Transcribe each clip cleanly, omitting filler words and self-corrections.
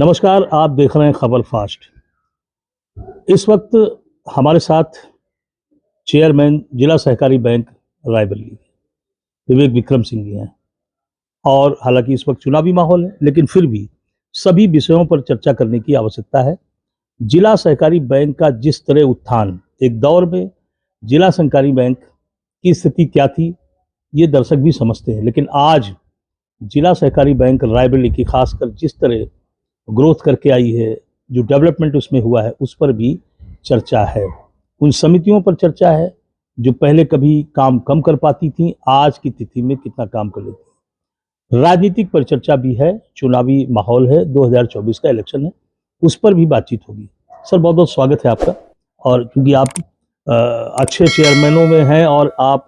नमस्कार, आप देख रहे हैं खबर फास्ट। इस वक्त हमारे साथ चेयरमैन जिला सहकारी बैंक रायबरेली विवेक विक्रम सिंह जी हैं। और हालांकि इस वक्त चुनावी माहौल है, लेकिन फिर भी सभी विषयों पर चर्चा करने की आवश्यकता है। जिला सहकारी बैंक का जिस तरह उत्थान, एक दौर में जिला सहकारी बैंक की स्थिति क्या थी ये दर्शक भी समझते हैं, लेकिन आज जिला सहकारी बैंक रायबरेली की खासकर जिस तरह ग्रोथ करके आई है, जो डेवलपमेंट उसमें हुआ है, उस पर भी चर्चा है। उन समितियों पर चर्चा है जो पहले कभी काम कम कर पाती थी, आज की तिथि में कितना काम कर लेती। राजनीतिक पर चर्चा भी है, चुनावी माहौल है, 2024 का इलेक्शन है, उस पर भी बातचीत होगी। सर, बहुत बहुत स्वागत है आपका। और क्योंकि आप अच्छे चेयरमैनों में हैं और आप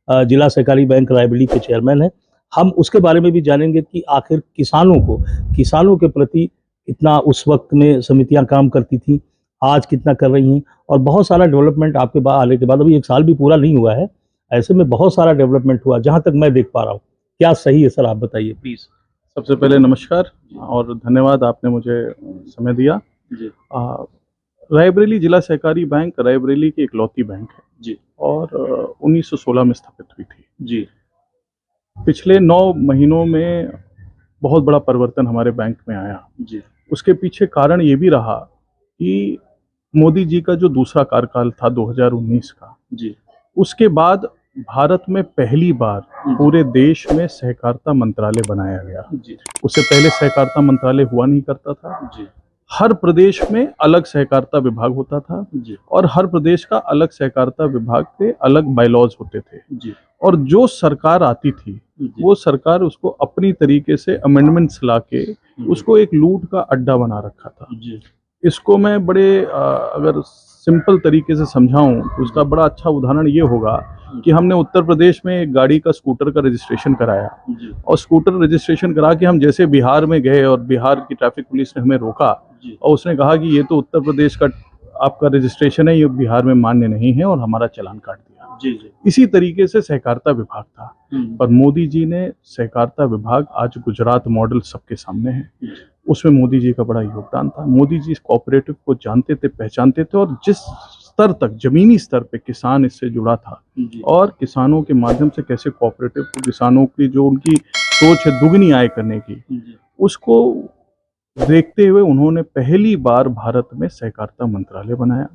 जिला सहकारी बैंक रायबरेली के चेयरमैन हैं, हम उसके बारे में भी जानेंगे कि आखिर किसानों के प्रति इतना उस वक्त में समितियां काम करती थी, आज कितना कर रही हैं। और बहुत सारा डेवलपमेंट आपके बाद आने के बाद, अभी 1 साल भी पूरा नहीं हुआ है, ऐसे में बहुत सारा डेवलपमेंट हुआ जहां तक मैं देख पा रहा हूँ। क्या सही है सर, आप बताइए प्लीज। सबसे पहले नमस्कार और धन्यवाद, आपने मुझे समय दिया जी। रायबरेली जिला सहकारी बैंक रायबरेली की इकलौती बैंक है जी, और 1916 में स्थापित हुई थी जी। पिछले 9 महीनों में बहुत बड़ा परिवर्तन हमारे बैंक में आया जी। उसके पीछे कारण ये भी रहा कि मोदी जी का जो दूसरा कार्यकाल था 2019 का जी, उसके बाद भारत में पहली बार पूरे देश में सहकारिता मंत्रालय बनाया गया जी। उससे पहले सहकारिता मंत्रालय हुआ नहीं करता था जी। हर प्रदेश में अलग सहकारिता विभाग होता था जी, और हर प्रदेश का अलग सहकारिता विभाग के अलग बायलॉज होते थे जी। और जो सरकार आती थी वो सरकार उसको अपनी तरीके से अमेंडमेंट्स लाके उसको एक लूट का अड्डा बना रखा था जी। इसको मैं बड़े अगर सिंपल तरीके से समझाऊं तो उसका बड़ा अच्छा उदाहरण ये होगा कि हमने उत्तर प्रदेश में एक गाड़ी का स्कूटर का रजिस्ट्रेशन कराया और स्कूटर रजिस्ट्रेशन करा के हम जैसे बिहार में गए और बिहार की ट्रैफिक पुलिस ने हमें रोका और उसने कहा कि ये तो उत्तर प्रदेश का आपका रजिस्ट्रेशन है, ये बिहार में मान्य नहीं है, और हमारा चालान काट दिया जी। इसी तरीके से सहकारिता विभाग था, पर मोदी जी ने सहकारिता विभाग, आज गुजरात मॉडल सबके सामने है, उसमें मोदी जी का बड़ा योगदान था। मोदी जी कोऑपरेटिव को जानते थे, पहचानते थे, और जिस स्तर तक, जमीनी स्तर पे किसान इससे जुड़ा था और किसानों के माध्यम से कैसे कोऑपरेटिव को, किसानों की जो उनकी सोच है दुगनी आय करने की, उसको देखते हुए उन्होंने पहली बार भारत में सहकारिता मंत्रालय बनाया।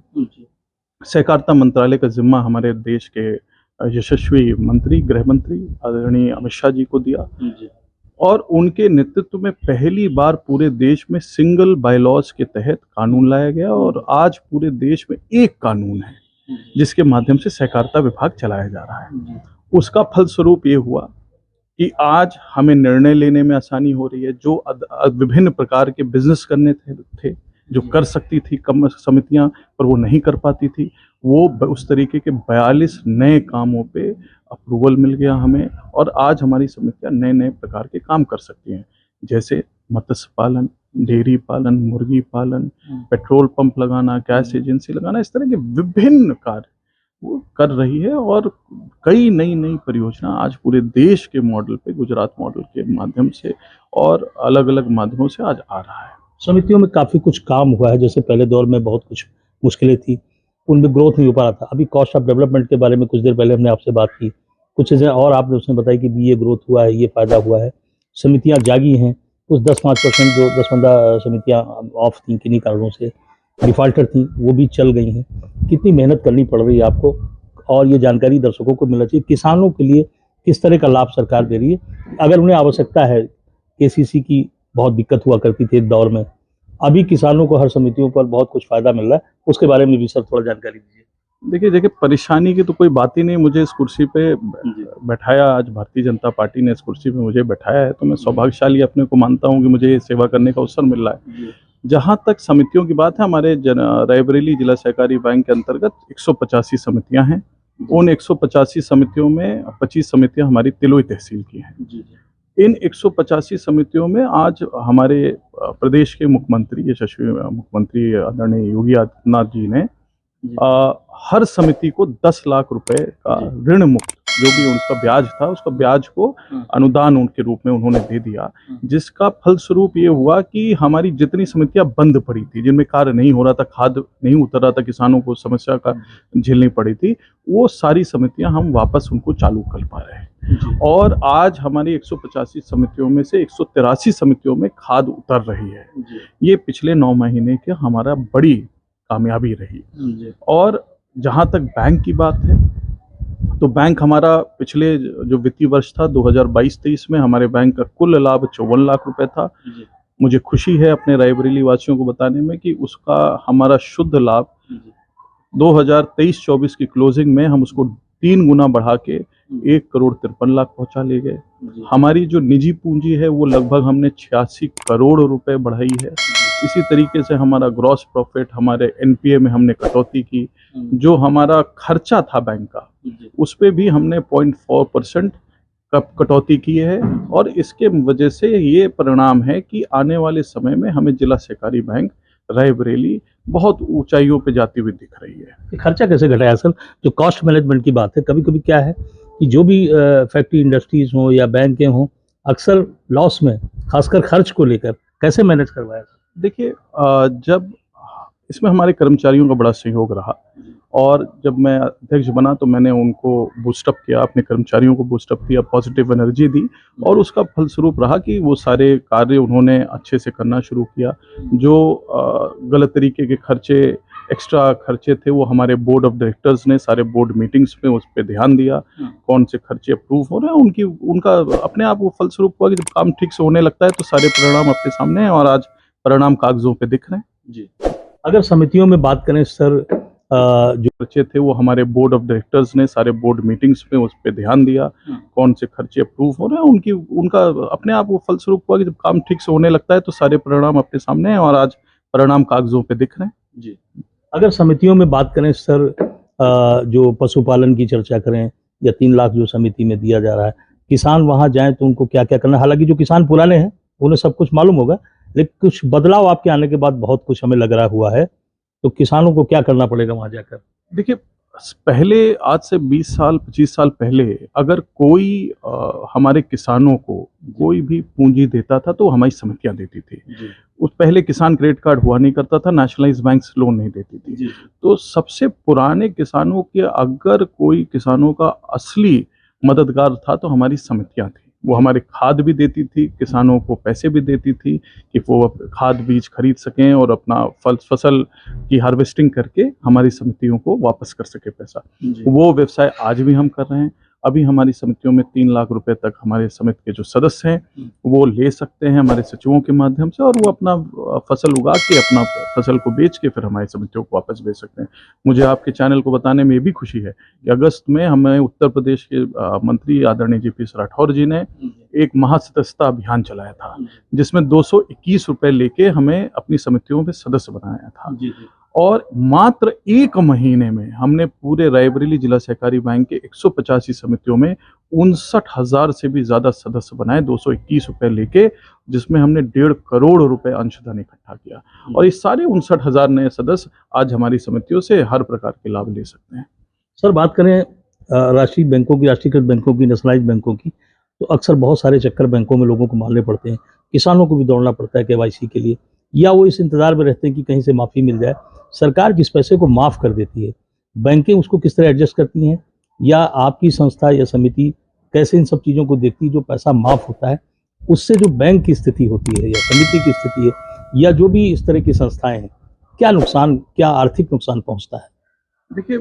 सहकारिता मंत्रालय का जिम्मा हमारे देश के यशस्वी मंत्री, गृह मंत्री आदरणीय अमित शाह जी को दिया और उनके नेतृत्व में पहली बार पूरे देश में सिंगल बायलॉज के तहत कानून लाया गया, और आज पूरे देश में एक कानून है जिसके माध्यम से सहकारिता विभाग चलाया जा रहा है। उसका फलस्वरूप ये हुआ कि आज हमें निर्णय लेने में आसानी हो रही है। जो विभिन्न प्रकार के बिजनेस करने थे जो कर सकती थी कम समितियां, पर वो नहीं कर पाती थी, वो उस तरीके के 42 नए कामों पे अप्रूवल मिल गया हमें, और आज हमारी समितियां नए नए प्रकार के काम कर सकती हैं, जैसे मत्स्य पालन, डेयरी पालन, मुर्गी पालन, पेट्रोल पंप लगाना, गैस एजेंसी लगाना, इस तरह के विभिन्न कार्य वो कर रही है। और कई नई नई परियोजना आज पूरे देश के मॉडल पे, गुजरात मॉडल के माध्यम से और अलग अलग माध्यमों से आज आ रहा है। समितियों में काफ़ी कुछ काम हुआ है, जैसे पहले दौर में बहुत कुछ मुश्किलें थी, उनमें ग्रोथ नहीं हो पा रहा था। अभी कॉस्ट ऑफ डेवलपमेंट के बारे में कुछ देर पहले हमने आपसे बात की, कुछ चीज़ें और आपने उसमें बताई कि ये ग्रोथ हुआ है, ये फ़ायदा हुआ है, समितियाँ जागी हैं। कुछ 10-5% जो 10-15 समितियाँ ऑफ थी, किन्हीं कारणों से डिफ़ाल्टर थी, वो भी चल गई हैं। कितनी मेहनत करनी पड़ रही है आपको, और ये जानकारी दर्शकों को मिलना चाहिए, किसानों के लिए किस तरह का लाभ सरकार दे रही है, अगर उन्हें आवश्यकता है। केसीसी की बहुत दिक्कत हुआ करती थी एक दौर में, अभी किसानों को हर समितियों पर बहुत कुछ फायदा मिल रहा है, उसके बारे में भी सर थोड़ा जानकारी दीजिए। देखिए परेशानी की तो कोई बात ही नहीं। मुझे इस कुर्सी पे बैठाया, आज भारतीय जनता पार्टी ने इस कुर्सी पे मुझे बैठाया है, तो मैं सौभाग्यशाली अपने को मानता हूं कि मुझे सेवा करने का अवसर मिल रहा है। जहां तक समितियों की बात है, हमारे रायबरेली जिला सहकारी बैंक के अंतर्गत 185 समितियां हैं। उन 185 समितियों में 25 समितियां हमारी तिलोई तहसील की हैं। इन 185 समितियों में आज हमारे प्रदेश के मुख्यमंत्री, यशस्वी मुख्यमंत्री आदरणीय योगी आदित्यनाथ जी ने हर समिति को 10 लाख रुपए का ऋण मुक्त जो भी उनका ब्याज था उसका ब्याज को अनुदान उनके रूप में उन्होंने दे दिया, जिसका फलस्वरूप ये हुआ कि हमारी जितनी समितियां बंद पड़ी थी, जिनमें कार्य नहीं हो रहा था, खाद नहीं उतर रहा था, किसानों को समस्या का झेलनी पड़ी थी, वो सारी समितियां हम वापस उनको चालू कर पा रहे हैं। और आज हमारी 185 समितियों में से 183 समितियों में खाद उतर रही है। ये पिछले 9 महीने के हमारा बड़ी कामयाबी रही। और जहां तक बैंक की बात है, तो बैंक हमारा पिछले जो वित्तीय वर्ष था 2022-23 में हमारे बैंक का कुल लाभ 54 लाख रुपए था। मुझे खुशी है अपने रायबरेली वासियों को बताने में कि उसका हमारा शुद्ध लाभ 2023-24 की क्लोजिंग में हम उसको 3 गुना बढ़ा के 1,53,00,000 पहुंचा ले गए। हमारी जो निजी पूंजी है वो लगभग हमने 86 करोड़ रुपए बढ़ाई है। इसी तरीके से हमारा ग्रॉस प्रॉफिट, हमारे एनपीए में हमने कटौती की। जो हमारा खर्चा था बैंक का, उस पे भी हमने 0.4% कटौती की है। और इसके वजह से ये परिणाम है कि आने वाले समय में हमें जिला सहकारी बैंक रायबरेली बहुत ऊंचाइयों पे जाती हुई दिख रही है। ये खर्चा कैसे घटाया सर? जो कॉस्ट मैनेजमेंट की बात है, कभी कभी क्या है कि जो भी फैक्ट्री इंडस्ट्रीज हो या बैंकें हों, अक्सर लॉस में, खासकर खर्च को लेकर कैसे मैनेज करवाया? देखिए, जब इसमें हमारे कर्मचारियों का बड़ा सहयोग रहा, और जब मैं अध्यक्ष बना तो मैंने उनको बूस्टअप किया, अपने कर्मचारियों को बूस्टअप किया, पॉजिटिव एनर्जी दी, और उसका फलस्वरूप रहा कि वो सारे कार्य उन्होंने अच्छे से करना शुरू किया। जो गलत तरीके के खर्चे, एक्स्ट्रा खर्चे थे, वो हमारे बोर्ड ऑफ डायरेक्टर्स ने सारे बोर्ड मीटिंग्स में उस पर ध्यान दिया, कौन से खर्चे अप्रूव हो रहे हैं, उनका अपने आप वो फलस्वरूप हुआ कि जब काम ठीक से होने लगता है तो सारे परिणाम अपने सामने हैं, और आज परिणाम कागजों पे दिख रहे हैं। जी, अगर समितियों में बात करें सर, जो खर्चे थे वो हमारे बोर्ड ऑफ डायरेक्टर्स ने सारे बोर्ड मीटिंग्स में उस पर ध्यान दिया, कौन से खर्चे अप्रूव हो रहे हैं, उनका अपने आप वो फलस्वरूप हुआ कि जब काम ठीक से होने लगता है तो सारे परिणाम अपने सामने हैं, और आज परिणाम कागजों पे दिख रहे हैं। जी, अगर समितियों में बात करें सर, जो पशुपालन की चर्चा करें, या 3 लाख जो समिति में दिया जा रहा है, किसान वहां जाएं तो उनको क्या क्या करना? हालांकि जो किसान पुराने हैं उन्हें सब कुछ मालूम होगा, लेकिन कुछ बदलाव आपके आने के बाद बहुत कुछ हमें लग रहा हुआ है, तो किसानों को क्या करना पड़ेगा वहां जाकर? देखिए, पहले आज से 20 साल 25 साल पहले अगर कोई हमारे किसानों को कोई भी पूंजी देता था तो हमारी समितियां देती थी। उस पहले किसान क्रेडिट कार्ड हुआ नहीं करता था, नेशनलाइज बैंक लोन नहीं देती थी। तो सबसे पुराने किसानों के, अगर कोई किसानों का असली मददगार था तो हमारी समितियां थी। वो हमारे खाद भी देती थी, किसानों को पैसे भी देती थी कि वो खाद बीज खरीद सकें और अपना फसल की हार्वेस्टिंग करके हमारी समितियों को वापस कर सके पैसा। वो व्यवसाय आज भी हम कर रहे हैं। अभी हमारी समितियों में 3 लाख रुपए तक हमारे समिति के जो सदस्य हैं वो ले सकते हैं हमारे सचिवों के माध्यम से, और वो अपना फसल उगा के, अपना फसल को बेच के फिर हमारी समितियों को वापस भेज सकते हैं। मुझे आपके चैनल को बताने में ये भी खुशी है कि अगस्त में हमें उत्तर प्रदेश के मंत्री आदरणीय जी.पी. राठौर जी ने एक महासदस्यता अभियान चलाया था, जिसमें 221 रुपए लेके हमें अपनी समितियों में सदस्य बनाया था। और मात्र 1 महीने में हमने पूरे रायबरेली जिला सहकारी बैंक के 185 समितियों में 59,000 से भी ज्यादा सदस्य बनाए, 221 रुपए लेके, जिसमें हमने 1.5 करोड़ रुपए अंशधन इकट्ठा किया। और इस सारे 59,000 नए सदस्य आज हमारी समितियों से हर प्रकार के लाभ ले सकते हैं। सर, बात करें राष्ट्रीय बैंकों की, राष्ट्रीयकृत बैंकों की, नेशनलाइज बैंकों की, तो अक्सर बहुत सारे चक्कर बैंकों में लोगों को मारने पड़ते हैं, किसानों को भी दौड़ना पड़ता है केवाईसी के लिए, या वो इस इंतजार में रहते हैं कि कहीं से माफ़ी मिल जाए। सरकार जिस पैसे को माफ़ कर देती है, बैंकें उसको किस तरह एडजस्ट करती हैं, या आपकी संस्था या समिति कैसे इन सब चीज़ों को देखती है? जो पैसा माफ़ होता है उससे जो बैंक की स्थिति होती है या समिति की स्थिति है, या जो भी इस तरह की संस्थाएं हैं, क्या नुकसान, क्या आर्थिक नुकसान पहुंचता है? देखिए,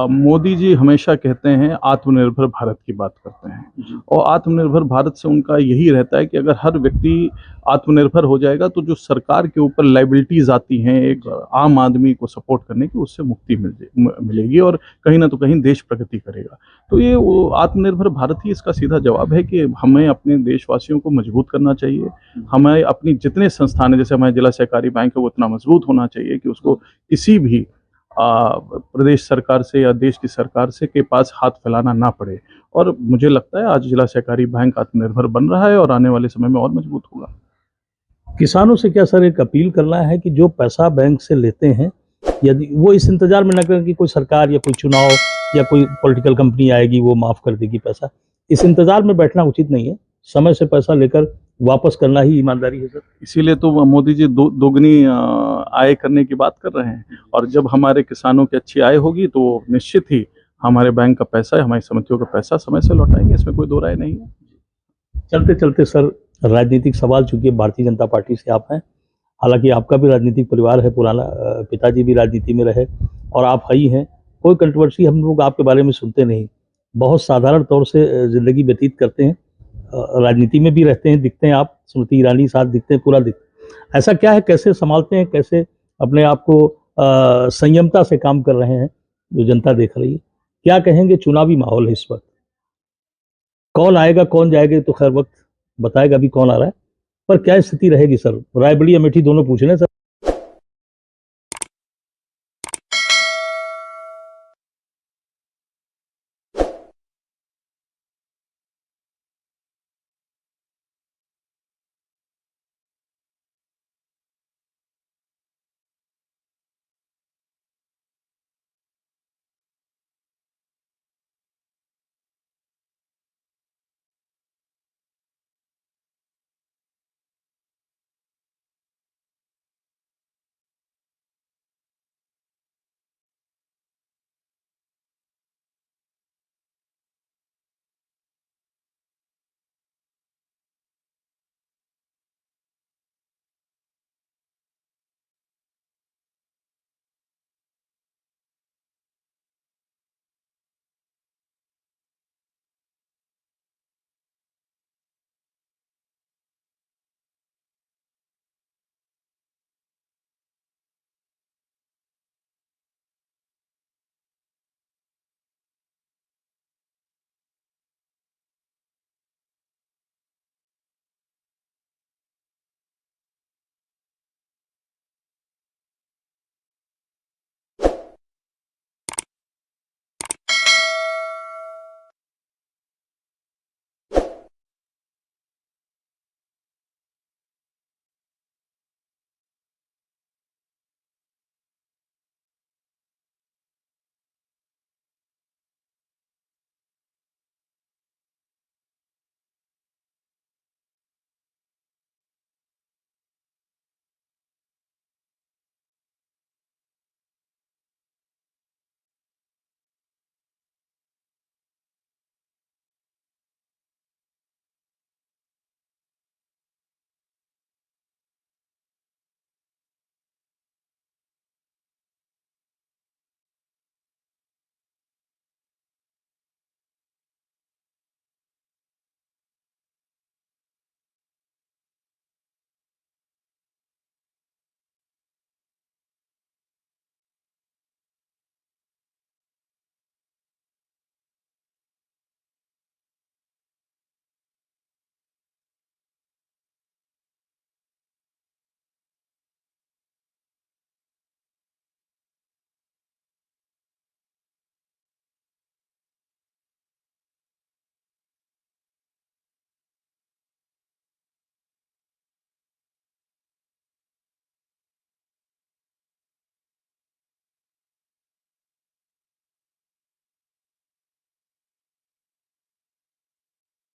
मोदी जी हमेशा कहते हैं आत्मनिर्भर भारत की बात करते हैं, और आत्मनिर्भर भारत से उनका यही रहता है कि अगर हर व्यक्ति आत्मनिर्भर हो जाएगा तो जो सरकार के ऊपर लाइबिलिटीज आती हैं एक आम आदमी को सपोर्ट करने की, उससे मुक्ति मिलेगी, और कहीं ना तो कहीं देश प्रगति करेगा। तो ये वो आत्मनिर्भर भारत ही इसका सीधा जवाब है कि हमें अपने देशवासियों को मजबूत करना चाहिए। हमें अपनी जितने संस्थान है, जैसे हमारे जिला सहकारी बैंक है, वो इतना मजबूत होना चाहिए कि उसको किसी भी प्रदेश सरकार से या देश की सरकार से के पास हाथ फैलाना ना पड़े। और मुझे लगता है आज जिला सहकारी बैंक आत्मनिर्भर बन रहा है और आने वाले समय में और मजबूत होगा। किसानों से क्या सर एक अपील करना है कि जो पैसा बैंक से लेते हैं, यदि वो इस इंतजार में न करें कि कोई सरकार या कोई चुनाव या कोई पॉलिटिकल कंपनी आएगी वो माफ़ कर देगी पैसा। इस इंतज़ार में बैठना उचित नहीं है। समय से पैसा लेकर वापस करना ही ईमानदारी है सर। इसीलिए तो मोदी जी दोगुनी आय करने की बात कर रहे हैं, और जब हमारे किसानों की अच्छी आय होगी तो निश्चित ही हमारे बैंक का पैसा, हमारी समितियों का पैसा समय से लौटाएंगे, इसमें कोई दो राय नहीं है। चलते चलते सर, राजनीतिक सवाल, चूंकि भारतीय जनता पार्टी से आप हैं, हालांकि आपका भी राजनीतिक परिवार है पुराना, पिताजी भी राजनीति में रहे और आप ही हैं। कोई कंट्रोवर्सी हम लोग आपके बारे में सुनते नहीं, बहुत साधारण तौर से ज़िंदगी व्यतीत करते हैं, राजनीति में भी रहते हैं, दिखते हैं आप, स्मृति ईरानी साथ दिखते हैं, पूरा दिखते। ऐसा क्या है, कैसे संभालते हैं, कैसे अपने आप को संयमता से काम कर रहे हैं जो जनता देख रही है? क्या कहेंगे, चुनावी माहौल है इस वक्त, कौन आएगा कौन जाएगा तो खैर वक्त बताएगा अभी कौन आ रहा है, पर क्या स्थिति रहेगी सर? रायबरेली अमेठी दोनों पूछ रहे हैं सर।